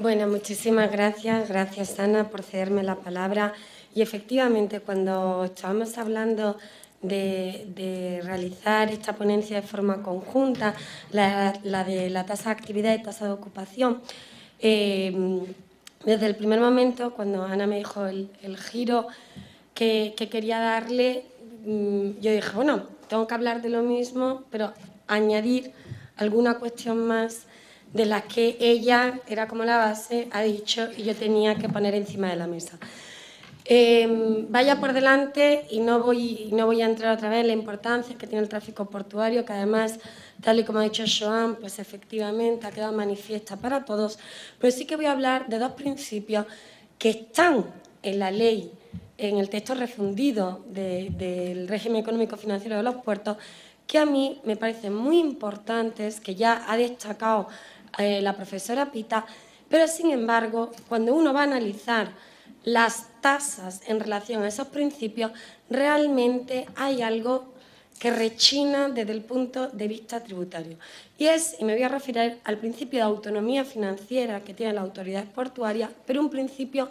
Bueno, muchísimas gracias. Gracias, Ana, por cederme la palabra. Y efectivamente, cuando estábamos hablando de realizar esta ponencia de forma conjunta, la de la tasa de actividad y tasa de ocupación, desde el primer momento, cuando Ana me dijo el giro que quería darle, yo dije, bueno, tengo que hablar de lo mismo, pero añadir alguna cuestión más de las que ella, era como la base, ha dicho y yo tenía que poner encima de la mesa. Vaya por delante y no voy a entrar otra vez en la importancia que tiene el tráfico portuario, que además, tal y como ha dicho Joan, pues efectivamente ha quedado manifiesta para todos, pero sí que voy a hablar de dos principios que están en la ley, en el texto refundido del régimen económico financiero de los puertos, que a mí me parecen muy importantes, que ya ha destacado la profesora Pita, pero sin embargo, cuando uno va a analizar las tasas en relación a esos principios, realmente hay algo que rechina desde el punto de vista tributario. Y me voy a referir al principio de autonomía financiera que tiene la autoridad portuaria, pero un principio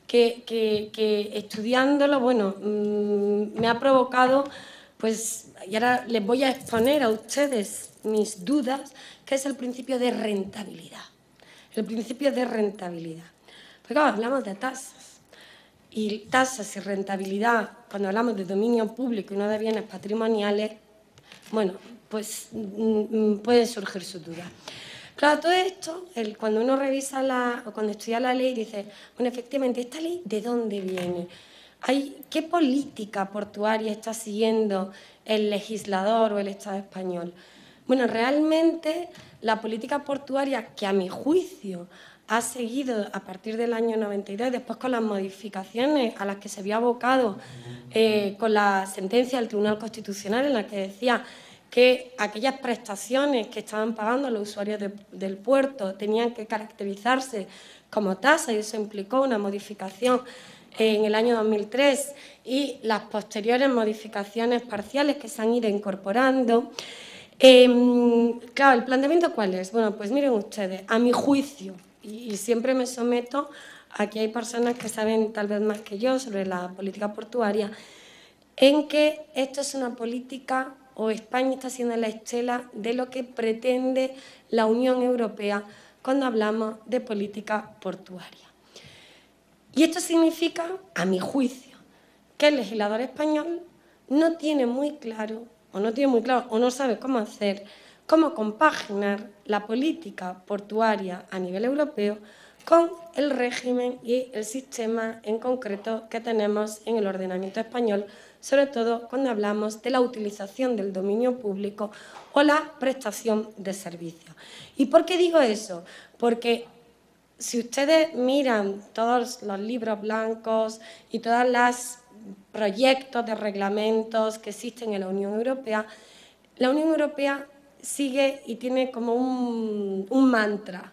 que estudiándolo, bueno, me ha provocado, pues, y ahora les voy a exponer a ustedes mis dudas, que es el principio de rentabilidad. El principio de rentabilidad. Porque claro, hablamos de tasas. Y tasas y rentabilidad, cuando hablamos de dominio público y no de bienes patrimoniales, bueno, pues pueden surgir sus dudas. Claro, todo esto, cuando uno revisa o cuando estudia la ley, dice, bueno, efectivamente, ¿esta ley de dónde viene? ¿Qué política portuaria está siguiendo el legislador o el Estado español? Bueno, realmente la política portuaria, que a mi juicio ha seguido a partir del año 92, después con las modificaciones a las que se había abocado con la sentencia del Tribunal Constitucional en la que decía que aquellas prestaciones que estaban pagando los usuarios del puerto tenían que caracterizarse como tasa, y eso implicó una modificación en el año 2003 y las posteriores modificaciones parciales que se han ido incorporando. Claro, ¿el planteamiento cuál es? Bueno, pues miren ustedes, a mi juicio, y siempre me someto a que hay personas que saben tal vez más que yo sobre la política portuaria, en que esto es una política, o España está siendo la estela de lo que pretende la Unión Europea cuando hablamos de política portuaria. Y esto significa, a mi juicio, que el legislador español no tiene muy claro, o no sabe cómo hacer, cómo compaginar la política portuaria a nivel europeo con el régimen y el sistema en concreto que tenemos en el ordenamiento español, sobre todo cuando hablamos de la utilización del dominio público o la prestación de servicios. ¿Y por qué digo eso? Porque si ustedes miran todos los libros blancos y todos los proyectos de reglamentos que existen en la Unión Europea sigue y tiene como un mantra.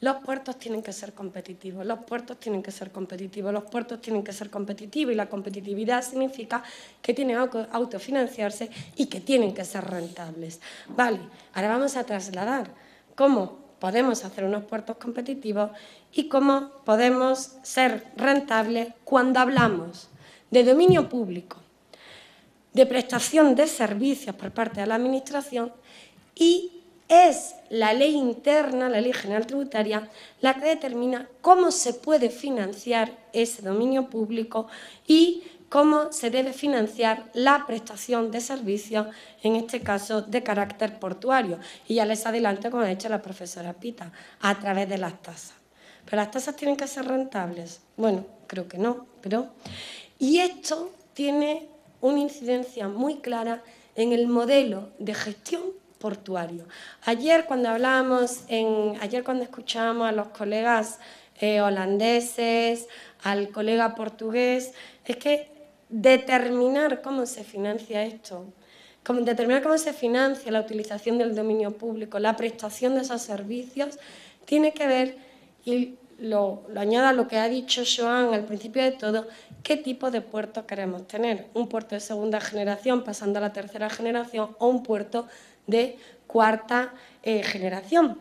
Los puertos tienen que ser competitivos, los puertos tienen que ser competitivos, los puertos tienen que ser competitivos, y la competitividad significa que tienen que autofinanciarse y que tienen que ser rentables. Vale, ahora vamos a trasladar cómo podemos hacer unos puertos competitivos y cómo podemos ser rentables cuando hablamos de dominio público, de prestación de servicios por parte de la Administración, y es la ley interna, la Ley General Tributaria, la que determina cómo se puede financiar ese dominio público y cómo se debe financiar la prestación de servicios, en este caso de carácter portuario. Y ya les adelanto, como ha dicho la profesora Pita, a través de las tasas. ¿Pero las tasas tienen que ser rentables? Bueno, creo que no, pero... Y esto tiene una incidencia muy clara en el modelo de gestión portuario. Ayer cuando escuchábamos a los colegas holandeses, al colega portugués, es que determinar cómo se financia esto, determinar cómo se financia la utilización del dominio público, la prestación de esos servicios, tiene que ver, y lo añado a lo que ha dicho Joan al principio de todo, qué tipo de puerto queremos tener. Un puerto de segunda generación pasando a la tercera generación, o un puerto de cuarta generación.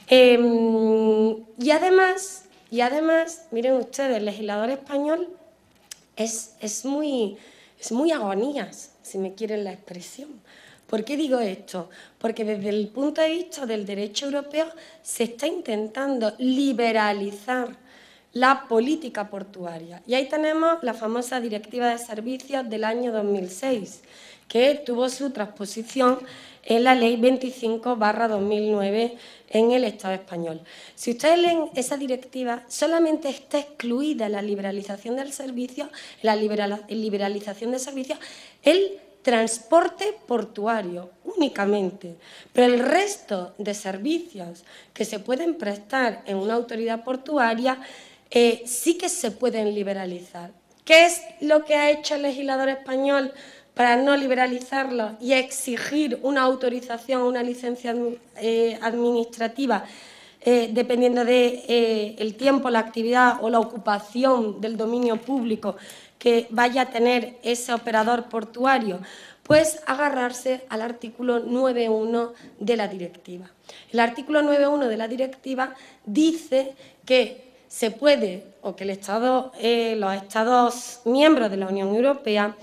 Y además, miren ustedes, el legislador español es muy agonías, si me quieren la expresión. ¿Por qué digo esto? Porque desde el punto de vista del derecho europeo se está intentando liberalizar la política portuaria. Y ahí tenemos la famosa Directiva de Servicios del año 2006, que tuvo su transposición en la Ley 25/2009 en el Estado español. Si ustedes leen esa directiva, solamente está excluida la liberalización del servicio, liberalización de servicios, el transporte portuario únicamente, pero el resto de servicios que se pueden prestar en una autoridad portuaria sí que se pueden liberalizar. ¿Qué es lo que ha hecho el legislador español para no liberalizarlo y exigir una autorización, una licencia administrativa, dependiendo del tiempo, la actividad o la ocupación del dominio público que vaya a tener ese operador portuario? Pues agarrarse al artículo 9.1 de la directiva. El artículo 9.1 de la directiva dice que se puede, o que los Estados miembros de la Unión Europea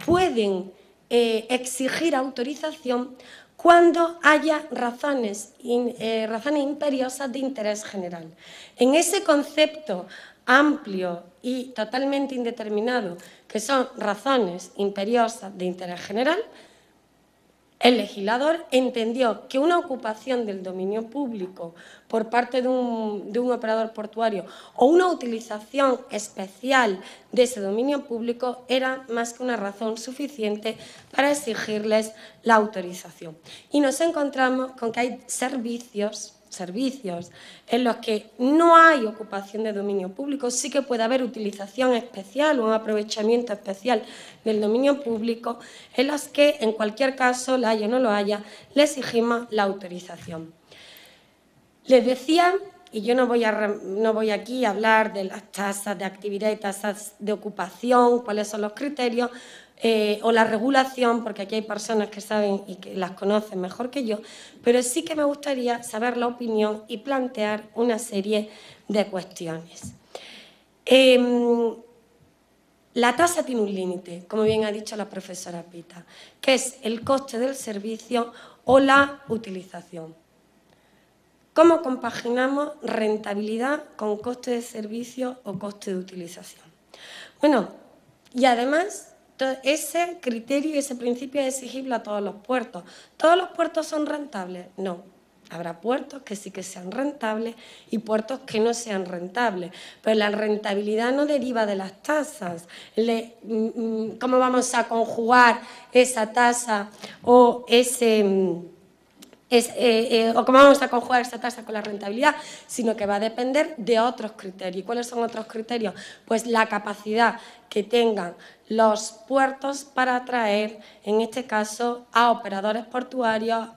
pueden exigir autorización cuando haya razones imperiosas de interés general. En ese concepto amplio y totalmente indeterminado, que son razones imperiosas de interés general, el legislador entendió que una ocupación del dominio público por parte de un operador portuario o una utilización especial de ese dominio público era más que una razón suficiente para exigirles la autorización. Y nos encontramos con que hay servicios en los que no hay ocupación de dominio público, sí que puede haber utilización especial o un aprovechamiento especial del dominio público, en los que, en cualquier caso, la haya o no lo haya, le exigimos la autorización. Les decía, y yo no voy aquí a hablar de las tasas de actividad y tasas de ocupación, cuáles son los criterios, o la regulación, porque aquí hay personas que saben y que las conocen mejor que yo, pero sí que me gustaría saber la opinión y plantear una serie de cuestiones. La tasa tiene un límite, como bien ha dicho la profesora Pita, que es el coste del servicio o la utilización. ¿Cómo compaginamos rentabilidad con coste de servicio o coste de utilización? Bueno, y además ese criterio y ese principio es exigible a todos los puertos. ¿Todos los puertos son rentables? No. Habrá puertos que sí que sean rentables y puertos que no sean rentables. Pero la rentabilidad no deriva de las tasas. ¿Cómo vamos a conjugar esa tasa o o cómo vamos a conjugar esa tasa con la rentabilidad, sino que va a depender de otros criterios. ¿Cuáles son otros criterios? Pues la capacidad que tengan los puertos para atraer, en este caso, a operadores portuarios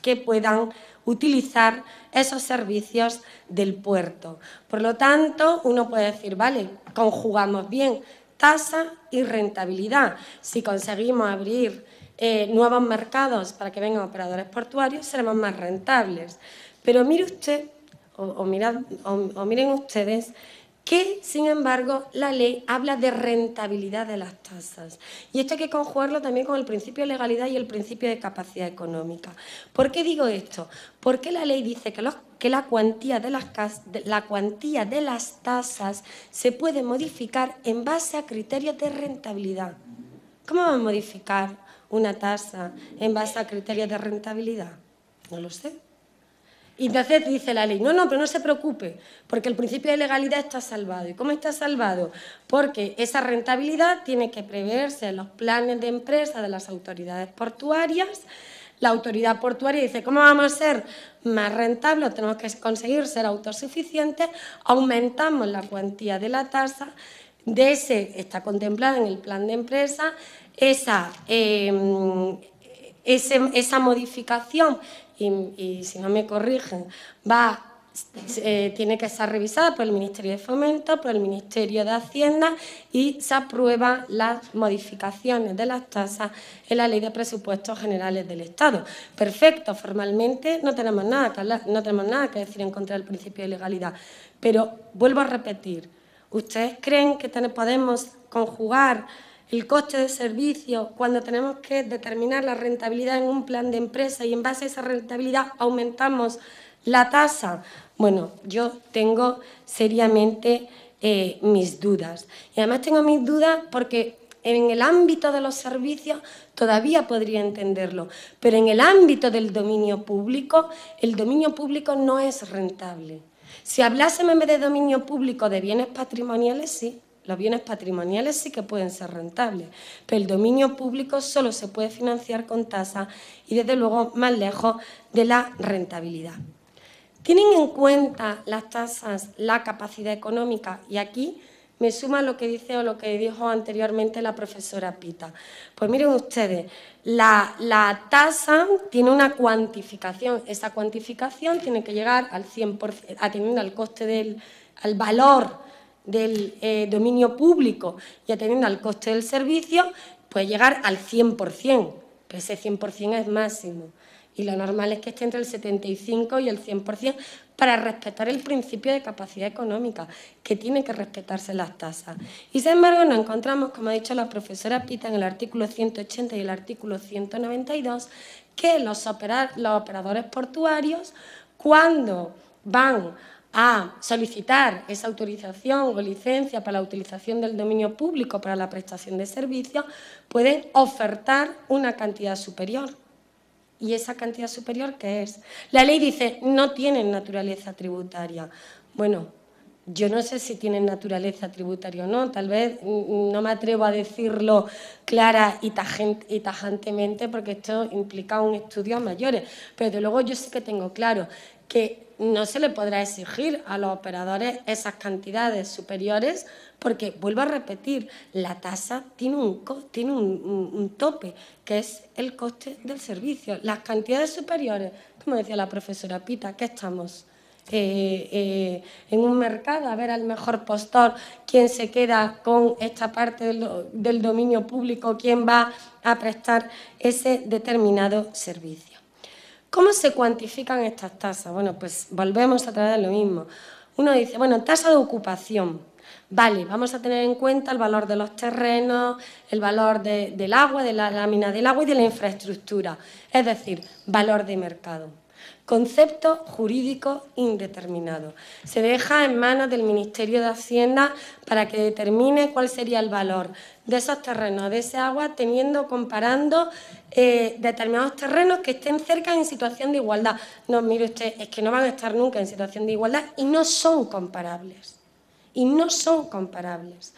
que puedan utilizar esos servicios del puerto. Por lo tanto, uno puede decir, vale, conjugamos bien tasa y rentabilidad. Si conseguimos abrir nuevos mercados para que vengan operadores portuarios, seremos más rentables. Pero mire usted, o miren ustedes, que, sin embargo, la ley habla de rentabilidad de las tasas. Y esto hay que conjugarlo también con el principio de legalidad y el principio de capacidad económica. ¿Por qué digo esto? Porque la ley dice que la cuantía de las tasas se puede modificar en base a criterios de rentabilidad. ¿Cómo vamos a modificar una tasa en base a criterios de rentabilidad? No lo sé. Y entonces dice la ley, no, pero no se preocupe, porque el principio de legalidad está salvado. ¿Y cómo está salvado? Porque esa rentabilidad tiene que preverse en los planes de empresa de las autoridades portuarias. La autoridad portuaria dice, ¿cómo vamos a ser más rentables? Tenemos que conseguir ser autosuficientes, aumentamos la cuantía de la tasa, está contemplada en el plan de empresa, esa modificación, y si no me corrigen, tiene que ser revisada por el Ministerio de Fomento, por el Ministerio de Hacienda y se aprueban las modificaciones de las tasas en la Ley de Presupuestos Generales del Estado. Perfecto, formalmente no tenemos nada que hablar, no tenemos nada que decir en contra del principio de legalidad, pero vuelvo a repetir, ¿ustedes creen que podemos conjugar el coste de servicio cuando tenemos que determinar la rentabilidad en un plan de empresa y en base a esa rentabilidad aumentamos la tasa? Bueno, yo tengo seriamente mis dudas. Y además tengo mis dudas porque en el ámbito de los servicios todavía podría entenderlo, pero en el ámbito del dominio público, el dominio público no es rentable. Si hablásemos en vez de dominio público de bienes patrimoniales, sí. Los bienes patrimoniales sí que pueden ser rentables, pero el dominio público solo se puede financiar con tasas y, desde luego, más lejos de la rentabilidad. ¿Tienen en cuenta las tasas la capacidad económica? Y aquí me suma lo que dice o lo que dijo anteriormente la profesora Pita. Pues miren ustedes, la tasa tiene una cuantificación. Esa cuantificación tiene que llegar al 100%, atendiendo al coste al valor del dominio público y atendiendo al coste del servicio, puede llegar al 100%, pero ese 100% es máximo. Y lo normal es que esté entre el 75 y el 100% para respetar el principio de capacidad económica, que tiene que respetarse las tasas. Y sin embargo nos encontramos, como ha dicho la profesora Pita, en el artículo 180 y el artículo 192, que los operadores portuarios, cuando van a solicitar esa autorización o licencia para la utilización del dominio público para la prestación de servicios, pueden ofertar una cantidad superior. ¿Y esa cantidad superior qué es? La ley dice, no tienen naturaleza tributaria. Bueno, yo no sé si tienen naturaleza tributaria o no, tal vez no me atrevo a decirlo clara y tajantemente porque esto implica un estudio a mayores, pero desde luego yo sí que tengo claro que no se le podrá exigir a los operadores esas cantidades superiores porque, vuelvo a repetir, la tasa tiene un tope, que es el coste del servicio. Las cantidades superiores, como decía la profesora Pita, ¿qué estamos? En un mercado, a ver al mejor postor quién se queda con esta parte del dominio público, quién va a prestar ese determinado servicio. ¿Cómo se cuantifican estas tasas? Bueno, pues volvemos a traer lo mismo. Uno dice, bueno, tasa de ocupación. Vale, vamos a tener en cuenta el valor de los terrenos, el valor del agua, de la lámina del agua y de la infraestructura, es decir, valor de mercado. Concepto jurídico indeterminado. Se deja en manos del Ministerio de Hacienda para que determine cuál sería el valor de esos terrenos, de ese agua, comparando determinados terrenos que estén cerca en situación de igualdad. No, mire usted, es que no van a estar nunca en situación de igualdad y no son comparables. Y no son comparables.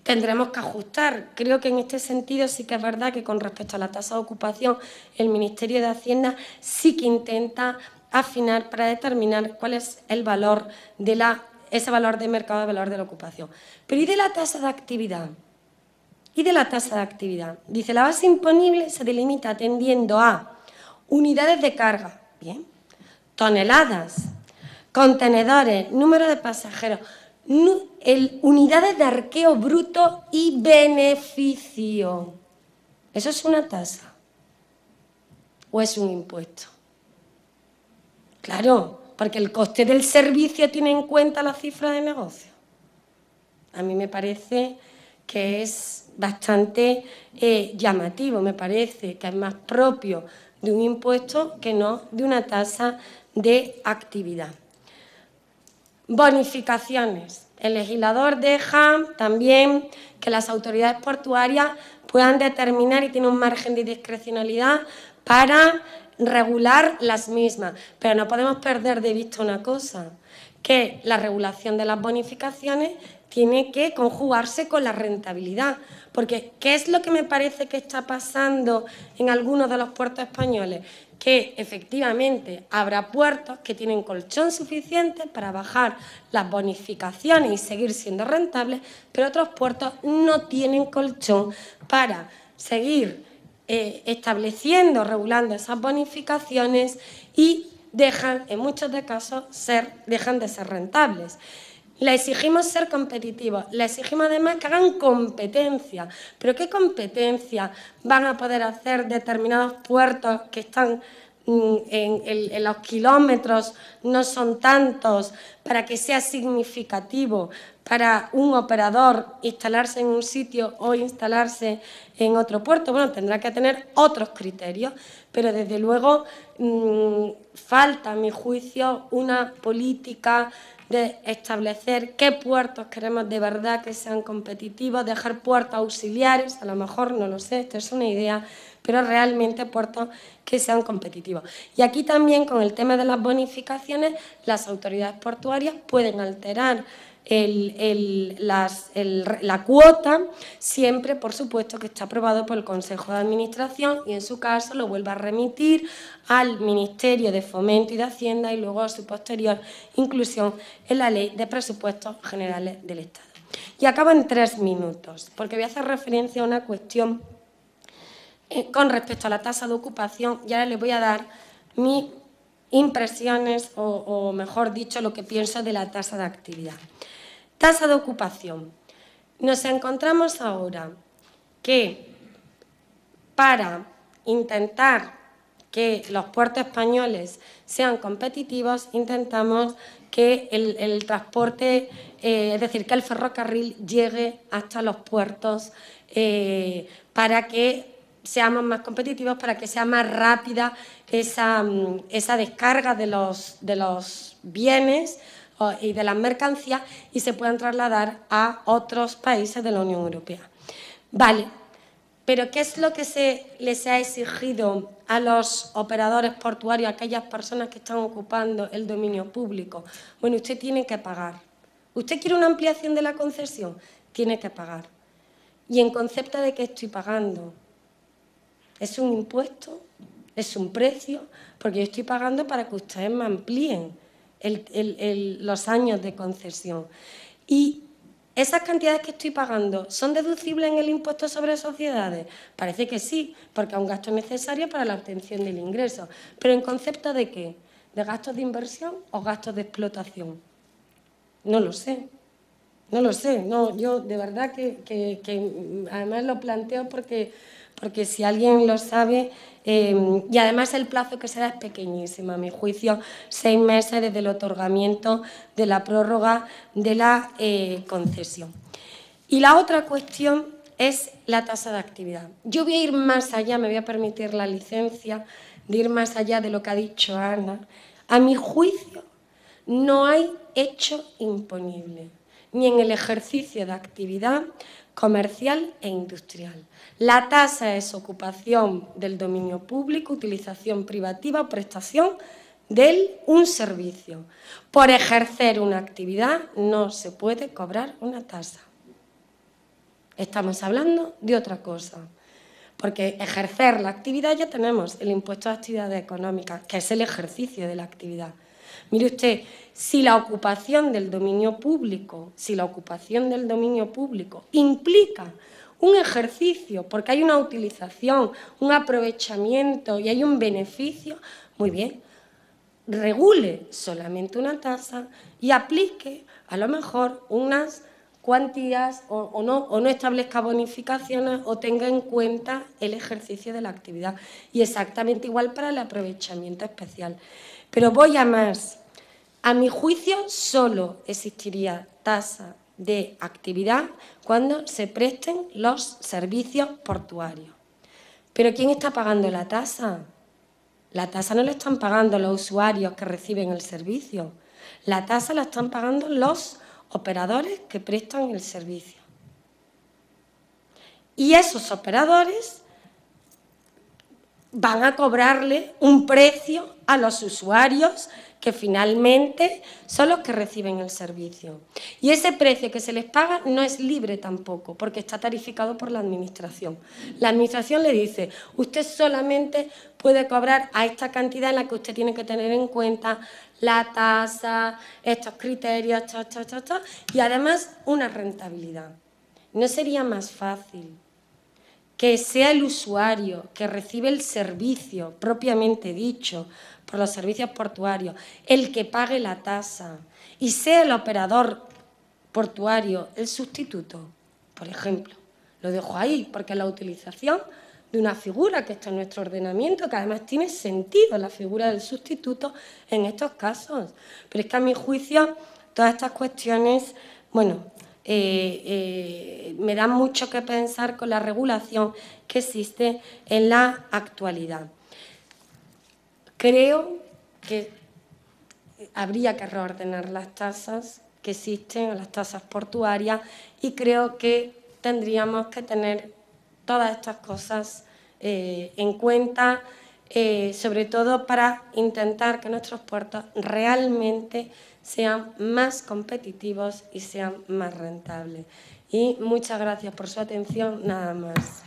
Tendremos que ajustar. Creo que en este sentido sí que es verdad que con respecto a la tasa de ocupación el Ministerio de Hacienda sí que intenta afinar para determinar cuál es el valor de ese valor de mercado, el valor de la ocupación. Pero ¿y de la tasa de actividad? ¿Y de la tasa de actividad? Dice, la base imponible se delimita atendiendo a unidades de carga, bien, toneladas, contenedores, número de pasajeros, unidades de arqueo bruto y beneficio. ¿Eso es una tasa o es un impuesto? Claro, porque el coste del servicio tiene en cuenta la cifra de negocio. A mí me parece que es bastante llamativo, me parece que es más propio de un impuesto que no de una tasa de actividad. Bonificaciones. El legislador deja también que las autoridades portuarias puedan determinar y tienen un margen de discrecionalidad para regular las mismas. Pero no podemos perder de vista una cosa, que la regulación de las bonificaciones tiene que conjugarse con la rentabilidad. Porque, ¿qué es lo que me parece que está pasando en algunos de los puertos españoles? Que efectivamente habrá puertos que tienen colchón suficiente para bajar las bonificaciones y seguir siendo rentables, pero otros puertos no tienen colchón para seguir estableciendo, regulando esas bonificaciones y en muchos de casos, dejan de ser rentables. Le exigimos ser competitivos, le exigimos además que hagan competencia. ¿Pero qué competencia van a poder hacer determinados puertos que están en los kilómetros, no son tantos, para que sea significativo para un operador instalarse en un sitio o instalarse en otro puerto? Bueno, tendrá que tener otros criterios, pero desde luego falta, a mi juicio, una política de establecer qué puertos queremos de verdad que sean competitivos, dejar puertos auxiliares, a lo mejor, no lo sé, esto es una idea, pero realmente puertos que sean competitivos. Y aquí también, con el tema de las bonificaciones, las autoridades portuarias pueden alterar la cuota, siempre, por supuesto, que está aprobado por el Consejo de Administración y, en su caso, lo vuelva a remitir al Ministerio de Fomento y de Hacienda y luego a su posterior inclusión en la Ley de Presupuestos Generales del Estado. Y acabo en 3 minutos, porque voy a hacer referencia a una cuestión con respecto a la tasa de ocupación, y ahora les voy a dar mis impresiones, o mejor dicho, lo que pienso de la tasa de actividad. Tasa de ocupación. Nos encontramos ahora que para intentar que los puertos españoles sean competitivos, intentamos que el transporte, es decir, que el ferrocarril llegue hasta los puertos para que seamos más competitivos, para que sea más rápida esa descarga de los bienes y de las mercancías y se puedan trasladar a otros países de la Unión Europea. Vale, pero ¿qué es lo que les ha exigido a los operadores portuarios, a aquellas personas que están ocupando el dominio público? Bueno, usted tiene que pagar. ¿Usted quiere una ampliación de la concesión? Tiene que pagar. ¿Y en concepto de qué estoy pagando? ¿Es un impuesto? ¿Es un precio? Porque yo estoy pagando para que ustedes me amplíen los años de concesión. Y ¿esas cantidades que estoy pagando son deducibles en el impuesto sobre sociedades? Parece que sí, porque es un gasto necesario para la obtención del ingreso. ¿Pero en concepto de qué? ¿De gastos de inversión o gastos de explotación? No lo sé. No lo sé. No, yo de verdad que además lo planteo porque si alguien lo sabe, y además el plazo que se da es pequeñísimo, a mi juicio, 6 meses desde el otorgamiento de la prórroga de la concesión. Y la otra cuestión es la tasa de actividad. Yo voy a ir más allá, me voy a permitir la licencia de ir más allá de lo que ha dicho Ana. A mi juicio, no hay hecho imponible, ni en el ejercicio de actividad comercial e industrial. La tasa es ocupación del dominio público, utilización privativa o prestación de un servicio. Por ejercer una actividad no se puede cobrar una tasa. Estamos hablando de otra cosa. Porque ejercer la actividad ya tenemos el impuesto de actividades económicas, que es el ejercicio de la actividad. Mire usted, si la ocupación del dominio público, implica un ejercicio, porque hay una utilización, un aprovechamiento y hay un beneficio, muy bien, regule solamente una tasa y aplique a lo mejor unas cuantías o no establezca bonificaciones o tenga en cuenta el ejercicio de la actividad. Y exactamente igual para el aprovechamiento especial. Pero voy a más. A mi juicio, solo existiría tasa de actividad cuando se presten los servicios portuarios. ¿Pero quién está pagando la tasa? La tasa no la están pagando los usuarios que reciben el servicio. La tasa la están pagando los operadores que prestan el servicio. Y esos operadores van a cobrarle un precio a los usuarios que finalmente son los que reciben el servicio. Y ese precio que se les paga no es libre tampoco, porque está tarificado por la Administración. La Administración le dice, usted solamente puede cobrar a esta cantidad en la que usted tiene que tener en cuenta la tasa, estos criterios, y además una rentabilidad. ¿No sería más fácil que sea el usuario que recibe el servicio propiamente dicho por los servicios portuarios el que pague la tasa y sea el operador portuario el sustituto, por ejemplo. Lo dejo ahí porque la utilización de una figura que está en nuestro ordenamiento, que además tiene sentido la figura del sustituto en estos casos. Pero es que a mi juicio todas estas cuestiones, bueno, me dan mucho que pensar con la regulación que existe en la actualidad. Creo que habría que reordenar las tasas que existen, las tasas portuarias, y creo que tendríamos que tener todas estas cosas en cuenta, sobre todo para intentar que nuestros puertos realmente sean más competitivos y sean más rentables. Y muchas gracias por su atención, nada más.